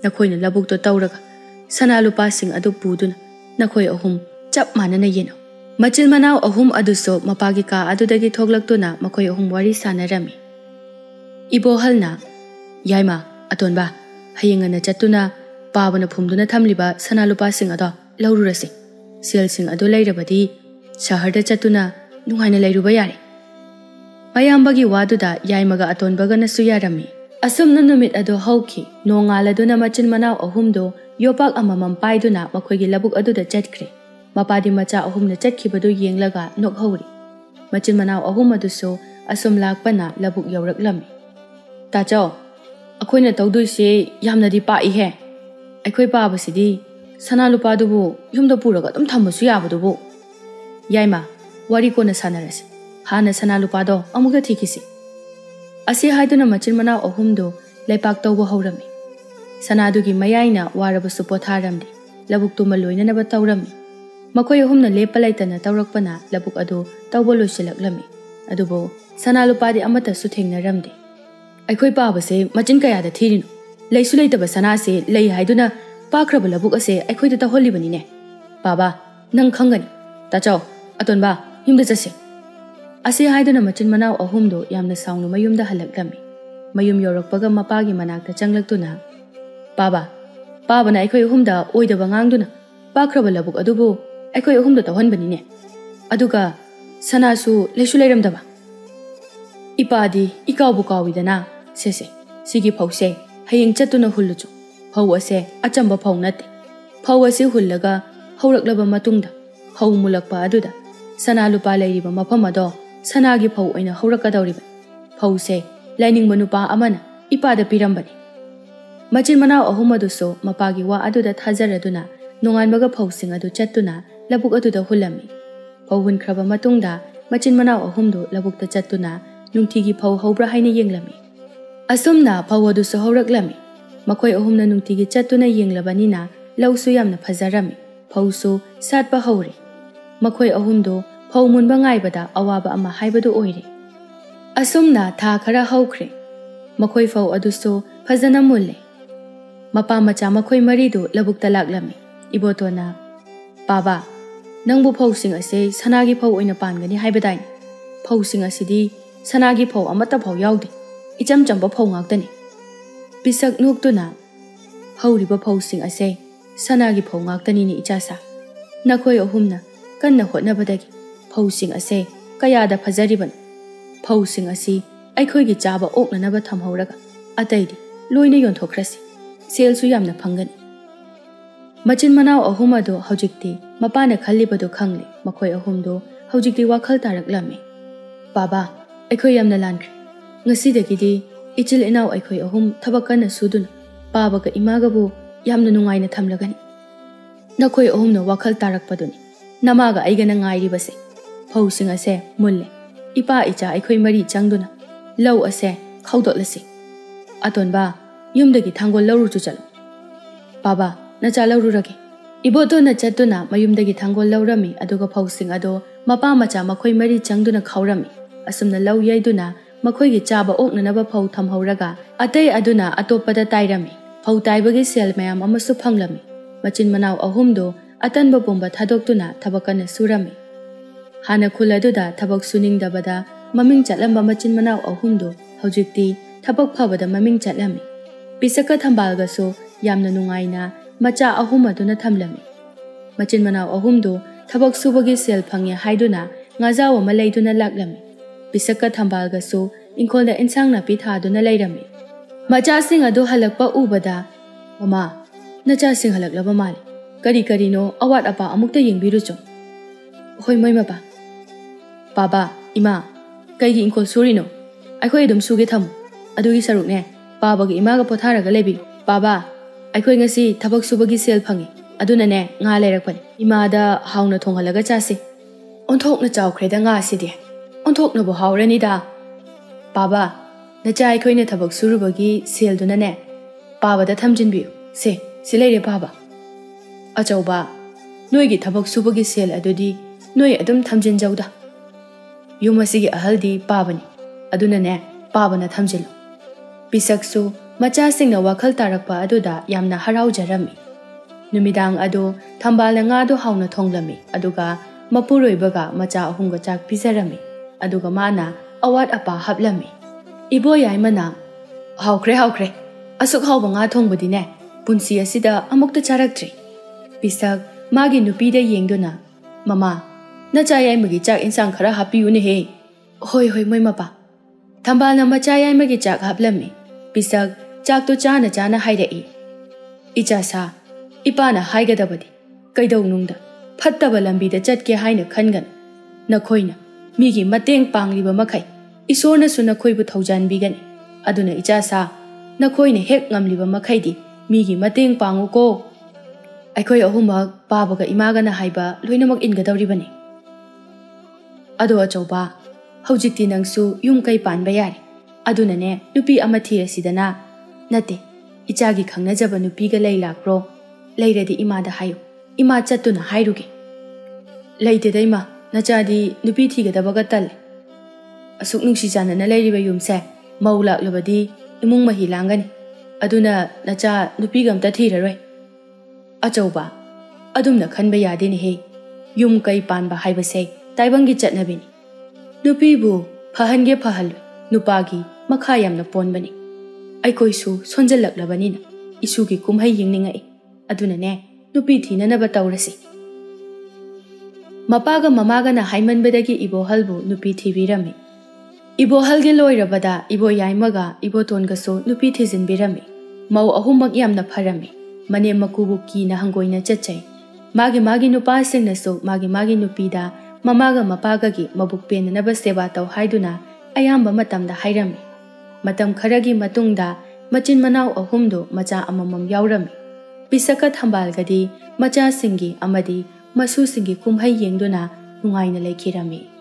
ꯅꯈꯣꯏꯅ ꯂꯧꯕꯨꯛꯇ ꯇꯧꯔꯒ ꯁꯅꯥ ꯂꯨꯄꯥꯁꯤꯡ ꯑꯗꯨ ꯄꯨꯗꯨꯅ ꯅꯈꯣꯏ ꯑꯍꯨꯝ ꯆꯞ ꯃꯥꯟꯅꯅ ꯌꯦꯟꯅꯧ." ꯃꯆꯤꯟ ꯃꯅꯥꯎ ꯑꯍꯨꯝ ꯑꯗꯨꯁꯨ ꯃꯄꯥꯒꯤ ꯀꯥ ꯑꯗꯨꯗꯒꯤ ꯊꯣꯛꯂꯛꯇꯨꯅ ꯃꯈꯣꯏ ꯑꯍꯨꯝ ꯋꯥꯔꯤ ꯁꯥꯟꯅꯔꯝꯃꯤ꯫ ꯏꯕꯣꯍꯜꯅ "ꯌꯥꯏꯃ, ꯑꯇꯣꯟꯕ, ꯍꯌꯦꯡ ꯉꯟꯅ ꯆꯠꯇꯨꯅ ꯄꯥꯕꯅ ꯐꯨꯝꯗꯨꯅ ꯊꯝꯂꯤꯕ ꯁꯅꯥ ꯂꯨꯄꯥꯁꯤꯡ ꯑꯗꯣ ꯂꯧꯔꯨꯔꯁꯤ. ꯁꯦꯜꯁꯤꯡ ꯑꯗꯨ ꯂꯩꯔꯕꯗꯤ ꯁꯍꯔꯗ ꯆꯠꯇꯨꯅ ꯅꯨꯡꯉꯥꯏꯅ ꯂꯩꯔꯨꯕ ꯌꯥꯔꯦ." ꯃꯌꯥꯝꯕꯒꯤ ꯋꯥꯗꯨꯗ ꯌꯥꯏꯃꯒ ꯑꯇꯣꯟꯕꯒꯅꯁꯨ ꯌꯥꯔꯝꯃꯤ꯫ ꯑꯁꯨꯝꯅ ꯅꯨꯃꯤꯠ ꯑꯗꯨ ꯍꯧꯈꯤ꯫ ꯅꯣꯡꯉꯥꯜꯂꯗꯨꯅ ꯃꯆꯤꯟ ꯃꯅꯥꯎ ꯑꯍꯨꯝꯗꯨ ꯌꯣꯄꯥꯛ ꯑꯃꯃꯝ ꯄꯥꯏꯗꯨꯅ ꯃꯈꯣꯏꯒꯤ ꯂꯧꯕꯨꯛ ꯑꯗꯨꯗ ꯆꯠꯈ꯭ꯔꯦ꯫ ꯃꯄꯥꯗꯤ ꯃꯆꯥ ꯑꯍꯨꯝꯅ ꯆꯠꯈꯤꯕꯗꯨ ꯌꯦꯡꯂꯒ ꯅꯣꯛꯍꯧꯔꯤ꯫ ꯃꯆꯤꯟ ꯃꯅꯥꯎ ꯑꯍꯨꯝ ꯑꯗꯨꯁꯨ ꯑꯁꯨꯝ ꯂꯥꯛꯄꯅ ꯂꯧꯕꯨꯛ ꯌꯧꯔꯛꯂꯝꯃꯤ꯫ "ꯇꯥꯆꯧ, ꯑꯩꯈꯣꯏꯅ ꯇꯧꯗꯣꯏꯁꯦ ꯌꯥꯝꯅꯗꯤ ꯄꯥꯛꯏꯍꯦ. ꯑꯩꯈꯣই ꯄꯥꯕꯁꯤꯗꯤ ꯁꯅꯥ ꯂꯨꯄꯥꯗꯨꯕꯨ ꯌꯨꯝꯗ ꯄꯨꯔꯒ ꯑꯗꯨꯝ ꯊꯝꯕꯁꯨ ꯌꯥꯕꯗꯨꯕꯨ." "ꯌꯥꯏꯃ, ꯋꯥꯔꯤ ꯀꯣꯟꯅ ꯁꯥꯟꯅꯔꯁꯤ. ꯍꯥꯟꯅ ꯁꯅꯥ ꯂꯨꯄꯥꯗꯣ ꯑꯃꯨꯛꯇ ꯊꯤꯈꯤꯁꯤ." ꯑꯁꯤ ꯍꯥꯏꯗꯨꯅ ꯃꯆꯤꯟ ꯃꯅꯥꯎ ꯑꯍꯨꯝꯗꯨ ꯂꯩꯄꯥꯛ ꯇꯧꯕ ꯍꯧꯔꯝꯃꯤ꯫ ꯁꯅꯥꯗꯨꯒꯤ ꯃꯌꯥꯏꯅ ꯋꯥꯔꯕꯁꯨ ꯄꯣꯊꯥꯔꯝꯗꯦ꯫ ꯂꯧꯕꯨꯛꯇꯨꯃ ꯂꯣꯏꯅꯅꯕ ꯇꯧꯔꯝꯃꯤ꯫ ꯃꯈꯣꯏ ꯑꯍꯨꯝꯅ ꯂꯦꯞꯄ ꯂꯩꯇꯅ ꯇꯧꯔꯛꯄꯅ ꯂꯧꯕꯨꯛ ꯑꯗꯨ ꯇꯧꯕ ꯂꯣꯏꯁꯤꯜꯂꯛꯂꯝꯃꯤ꯫ ꯑꯗꯨꯕꯨ ꯁꯅꯥ ꯂꯨꯄꯥꯗꯤ ꯑꯃꯠꯇꯁꯨ ꯊꯦꯡꯅꯔꯝꯗꯦ꯫ "ꯑꯩꯈꯣꯏ ꯄꯥꯕꯁꯦ ꯃꯆꯤꯟ ꯀꯌꯥꯗ ꯊꯤꯔꯤꯅꯣ? ꯂꯩꯁꯨ ꯂꯩꯇꯕ ꯁꯅꯥꯁꯦ ꯂꯩ ꯍꯥꯏꯗꯨꯅ ꯄꯥꯛꯈ꯭ꯔꯕ ꯂꯧꯕꯨꯛ ꯑꯁꯦ ꯑꯩꯈꯣꯏꯗ ꯇꯧꯍꯜꯂꯤꯕꯅꯤꯅꯦ꯫ ꯄꯥꯕꯥ, ꯅꯪ ꯈꯪꯒꯅꯤ. ꯇꯥꯆꯧ, ꯑꯇꯣꯟꯕ, ꯌꯨꯝꯗ ꯆꯠꯁꯤ." ꯑꯁꯤ ꯍꯥꯏꯗꯨꯅ ꯃꯆꯤन ꯃꯅꯥꯎ ꯑꯍꯨꯝꯗꯨ ꯌꯥꯝꯅ ꯁꯥꯎꯅ ꯃꯌꯨꯝꯗ ꯍꯜꯂꯛꯂꯝꯃꯤ꯫ ꯃꯌꯨꯝ ꯌꯧꯔꯛꯄꯒ ꯃꯄꯥꯒꯤ ꯃꯅꯥꯛꯇ ꯆꯪꯂꯛꯇꯨꯅ "ꯄꯥꯕꯥ, ꯄꯥꯕꯅ ꯑꯩꯈꯣꯏ ꯑꯍꯨꯝꯗ ꯑꯣꯏꯗꯕ ꯉꯥꯡꯗꯨꯅ ꯄꯥꯛꯈ꯭ꯔꯕ ꯂꯧꯕꯨꯛ ꯑꯗꯨꯕꯨ ꯑꯩꯈꯣꯏ ꯑꯍꯨꯝꯗ ꯇꯧꯍꯟꯕꯅꯤꯅꯦ꯫ ꯑꯗꯨꯒ ꯁꯅꯥꯁꯨ ꯂꯩꯁꯨ ꯂꯩꯔꯝꯗꯕ. ꯏꯄꯥꯗꯤ ꯏꯀꯥꯎꯕꯨ ꯀꯥꯎꯏꯗꯅ. ꯁꯦꯁꯦ, ꯁꯤꯒꯤ ꯐꯧꯁꯦ ꯍꯌꯦꯡ ꯆꯠꯇꯨꯅ ꯍꯨꯜꯂꯨꯆꯣ. ꯐꯧ ꯑꯁꯦ ꯑꯆꯝꯕ ꯐꯧ ꯅꯠꯇꯦ. ꯐꯧ ꯑꯁꯤ ꯍꯨꯜꯂꯒ ꯍꯧꯔꯛꯂꯕ ꯃꯇꯨꯡꯗ ꯐꯧ ꯃꯨꯜꯂꯛꯄ ꯑꯗꯨꯗ ꯁꯅꯥ ꯂꯨꯄꯥ ꯂꯩꯔꯤꯕ ꯃꯐꯝ ꯑꯗꯣ सनागी फौ ओइना हौरकदौरिबनि फौसे लाइनिंग नुपा अमना इपादा पिरंबनि मचिन मनाव अहुम अदुसो मपागी वा अदुदा थाजरदुना नोंगानबगा फौसिंग अदु चत्तुना लबुक अदुदा हुलम्मि फौ हुनख्रबा मतुंगदा मचिन मनाव अहुमदु लबुकता चत्तुना नुंथिगी फौ हौब्रा हाइना येंगलम्मि असुमना फौ अदुसो हौरकलम्मि मखोय अहुमना नुंथिगी चत्तुना येंगलबनिना लौसु यामना फजरम्मि फौसु सातपा हौरे मखोय अहुमदो फौ मुनबा ngaibada अवाबा अमा हाइबदु ओइरे असुमना था खरा हौख्रे मखोय फौ अदुसो फजना मुल्ले मपा मचा मखोय मरीदु लबुकता लागलम्मि इबोतोना बाबा नंबु फौसिंग असे सनागी फौ ओइना पानगनि हाइबदाइन फौसिंग असिदी सनागी फौ अमता फौ याउदे इचम चंबा फौ ngaktani पिसक नोक्तुना हौरिबा फौसिंग असे सनागी फौ ngaktani नि इचासा नखोय अहुमना कन्ना होटनबदगी फौसिंग असे कयादा फजरिबन फौसिंग असी अखोयगी चाबा ओकननबा थमहौरगा अतैदी लोइना योंथोख्रसी सेलसु यामना फंगनी मचिन मनाव अहुम अदो हौजिक्ति मपाना खल्लिबदो खंगले मखोय अहुमदो हौजिक्ति वाखल तारकलम्मे बाबा अखोय यामना लानख्रे ngasidagiदी इचिल इनाव अखोय अहुम थबक कन्ना सुदुना पाबगा इमागबो यामना नुंगाइना थमलगनी नखोय अहुमना वाखल तारकपदुनी नमागा आइगना ngairibase फौसिंग असे मुल्ले इपा इचा अखोय मरी चंगदुना लौ असे खौदोलसी अतोनबा युमदगी थांगोल लौरुचु चलो बाबा नचा लौरुरगे इबोतो न चतुना मयुमदगी थांगोल लौरमी अदुगा फौसिंग अदो मपा मचा मखोय मरी चंगदुना खौरमी असुमना लौ यैदुना मखोयगी चाबा ओकननबा फौ थमहौरगा अतै अदुना अतोपदा ताइरमी फौ ताइबगी सेल मयाम अमसु फंगलमी मचिन मनाव अहुमदो अतनबा बोंबा थादोक्तुना थबकना सुरमी हाना खुल अदुदा थबक सुनिंगदबदा ममिंग चलंबा मचिन मनाव अहुमदो हौजिक्ति थबक फबदा ममिंग चलमी पिसका थंबालगसो यामना नुंगाइना मचा अहुम अदुना थमलमी मचिन मनाव अहुमदो थबक सुबगी सेल फंगे हाइदुना ngajaw अमा लैदुना लागलमी पिसका थंबालगसो इंखोलदा इंसांग नापि थादुना लैरमी मचासिंग अदो हलकपा उबदा ममा नचासिंग हलकलबा माले करी करीनो अवाट अपा अमुक्ता येंगबिरुचो होय मोय मपा बाबा इमा कईगी इंखोल सुरिनो अखोय अदुम सुगे थमु अदुगी सरुकने पाबागी इमागा पोथारगा लेबि बाबा अखोय ngasi थबक सुबगी cell fungi अदुनने nga लेरकपनि इमादा हाउना थोंगलगा चासे ओंथोकना चावख्रेदा nga सिदि ओंथोकनबो हावरनिदा बाबा नचा अखोयने थबक सुरुबगी सेलदुनने पाबादा थमजिनबियु से सिलेरे बाबा अचौबा नोयगी थबक सुबगी सेल अदुदी नोय अदुम थमजिन जौदा युमसिगी अहलदी पाबनी अदुनने पाबना थमजिलो पिसकसु मचासिंगना वाखल तारकपा अदुदा यामना हराउजरमी नुमिदांग अदो थंबालना ngaदो हाउना थोंगलमी अदुगा मपुरोइबगा मचा अहुंगा चाक पिजरमी अदुगा माना अवाट अपा हबलमी इबो याइमना हाउख्रे असुक हाउबा nga थोंगबदिने पुंसी असिदा अमुक्ता चारक्ट्री पिसक मागी नुपीदा येंगदुना ममा नचा याइमगी चाक इंसांग खरा हापियुने हे होय होय मोय मपा थंबालना मचा याइमगी चाक हबलमी पिसक चाक तो चाना चाना हाइरई इचासा इपाना हाइगदबदी कैदौनुंगदा फत्तबा लंबीदा चटके हाइना खनगन नखोइना मीगी मतेंग पांगलिबा मखै इसोरनसु नखोइबु थौजानबिगनि अदुना इचासा नखोइना हेक ngamलिबा मखैदि मीगी मतेंग पांगुको अखोय अहुमक पाबगा इमागना हाइबा लोइनमक इनगदौरिबनि अदो अचौबा हौजिक्ति नंगसु युम कै पानबा यारे अदुनने नुपी अमा थिरसिदना नते इचागी खंगनजबा नुपीगा लै लाक्रो लैरदि इमादा हायो इमा चत्तुना हाइरुगे लैतेदा इमा नचादी नुपी थिगदबगा तल्ले असुक नुंसी जानना लैरिबा युमसे मौ लाक्लबदी इमुंग मही लांगनी अदुना नचा नुपीगा अमता थिररोय अचौबा अदुमना खनबा यादेने हे युम कै पानबा हाइबसे ताइबंगी चटनबिनी नुपीबु फहनगे फहल नुपागी मखा यामना पोनबनी अखोइसु सोंजलक्लबनिना इसुगी कुमहै यिंगनिंgai अदुनने नुपी थिननबा तौरसी मपागा ममागना हाइमनबदगी इबोहलबु नुपी थिबिरमी इबोहलगे लोइरबदा इबो याइमगा इबो तोनगसो नुपी थिजिनबिरमी मौ अहुमक यामना फरमी मने मकुबु कीना हंगोइना चचै मागी नुपासिंगनसो मागी नुपीदा mamaga mapagagi mabuk penanaba seba tau haiduna ayamba matamda hairami. Matam kharagi matungda machin manau ahumdo macha amamam yaurami. Pisaka thambalgadi macha singi amadi masu singi kumhai yengduna nungaina lekhirami.